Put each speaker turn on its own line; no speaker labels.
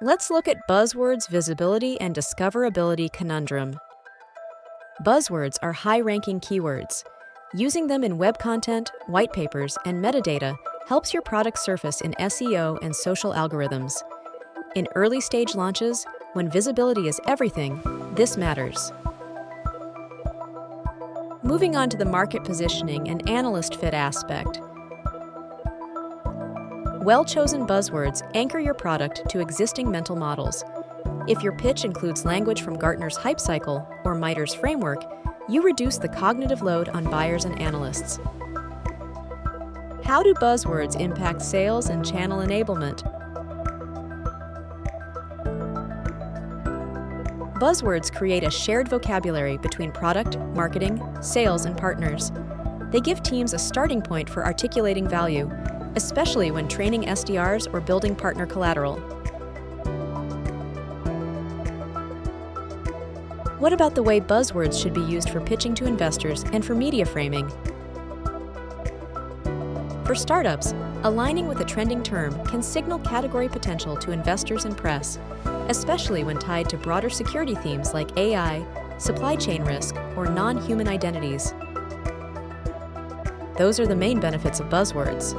Let's look at Buzzwords' visibility and discoverability conundrum. Buzzwords are high-ranking keywords. Using them in web content, white papers, and metadata helps your product surface in SEO and social algorithms. In early-stage launches, when visibility is everything, this matters. Moving on to the market positioning and analyst fit aspect. Well-chosen buzzwords anchor your product to existing mental models. If your pitch includes language from Gartner's Hype Cycle or MITRE's framework, you reduce the cognitive load on buyers and analysts. How do buzzwords impact sales and channel enablement? Buzzwords create a shared vocabulary between product, marketing, sales, and partners. They give teams a starting point for articulating value, especially when training SDRs or building partner collateral. What about the way buzzwords should be used for pitching to investors and for media framing? For startups, aligning with a trending term can signal category potential to investors and press, especially when tied to broader security themes like AI, supply chain risk, or non-human identities. Those are the main benefits of buzzwords.